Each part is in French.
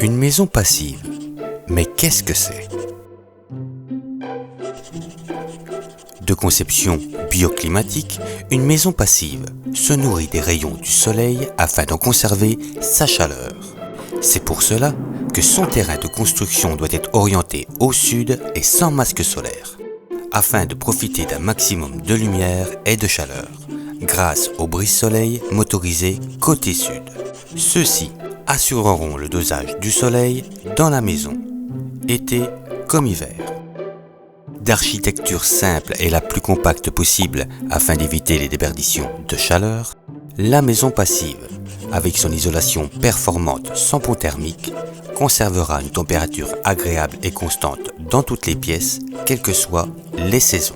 Une maison passive. Mais qu'est-ce que c'est? De conception bioclimatique, une maison passive se nourrit des rayons du soleil afin d'en conserver sa chaleur. C'est pour cela que son terrain de construction doit être orienté au sud et sans masque solaire, afin de profiter d'un maximum de lumière et de chaleur, grâce aux brise-soleil motorisés côté sud. Ceux-ci assureront le dosage du soleil dans la maison, été comme hiver. D'architecture simple et la plus compacte possible afin d'éviter les déperditions de chaleur, la maison passive, avec son isolation performante sans pont thermique, conservera une température agréable et constante dans toutes les pièces, quelles que soient les saisons.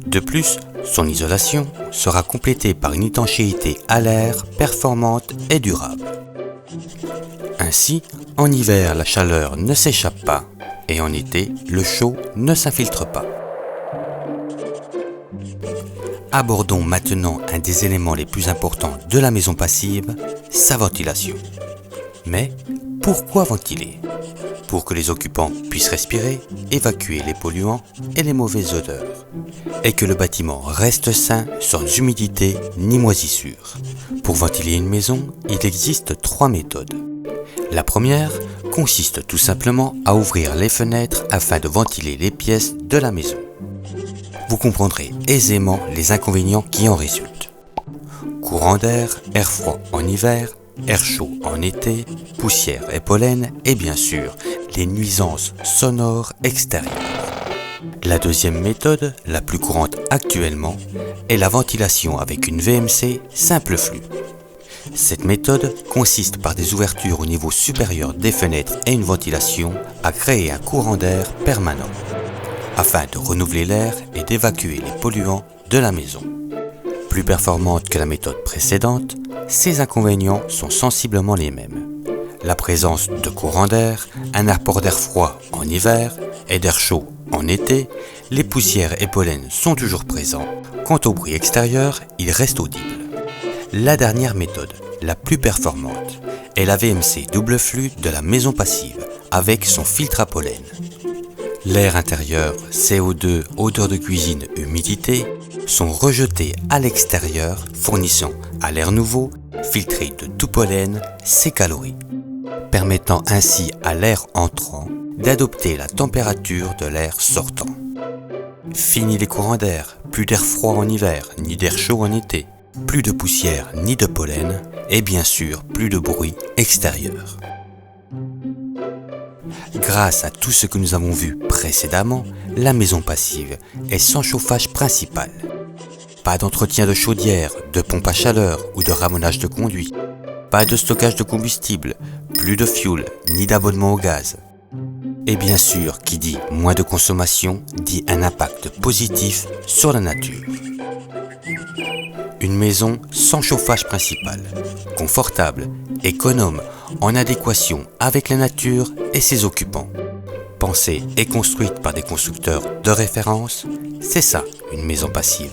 De plus, son isolation sera complétée par une étanchéité à l'air performante et durable. Ainsi, en hiver, la chaleur ne s'échappe pas et en été, le chaud ne s'infiltre pas. Abordons maintenant un des éléments les plus importants de la maison passive, sa ventilation. Mais pourquoi ventiler? Pour que les occupants puissent respirer, évacuer les polluants et les mauvaises odeurs, et que le bâtiment reste sain sans humidité ni moisissure. Pour ventiler une maison, il existe 3 méthodes. La première consiste tout simplement à ouvrir les fenêtres afin de ventiler les pièces de la maison. Vous comprendrez aisément les inconvénients qui en résultent. Courant d'air, air froid en hiver, air chaud en été, poussière et pollen et bien sûr les nuisances sonores extérieures. La deuxième méthode, la plus courante actuellement, est la ventilation avec une VMC simple flux. Cette méthode consiste par des ouvertures au niveau supérieur des fenêtres et une ventilation à créer un courant d'air permanent, afin de renouveler l'air et d'évacuer les polluants de la maison. Plus performante que la méthode précédente, ces inconvénients sont sensiblement les mêmes. La présence de courant d'air, un apport d'air froid en hiver et d'air chaud en été, les poussières et pollens sont toujours présents. Quant au bruit extérieur, il reste audible. La dernière méthode, la plus performante, est la VMC double flux de la maison passive avec son filtre à pollen. L'air intérieur, CO2, odeur de cuisine, humidité sont rejetés à l'extérieur, fournissant à l'air nouveau, filtré de tout pollen, ses calories, permettant ainsi à l'air entrant d'adopter la température de l'air sortant. Fini les courants d'air, plus d'air froid en hiver, ni d'air chaud en été, plus de poussière ni de pollen, et bien sûr plus de bruit extérieur. Grâce à tout ce que nous avons vu précédemment, la maison passive est sans chauffage principal. Pas d'entretien de chaudière, de pompe à chaleur ou de ramonage de conduits. Pas de stockage de combustible, plus de fioul ni d'abonnement au gaz. Et bien sûr, qui dit moins de consommation, dit un impact positif sur la nature. Une maison sans chauffage principal, confortable, économe, en adéquation avec la nature et ses occupants. Pensée et construite par des constructeurs de référence, c'est ça une maison passive.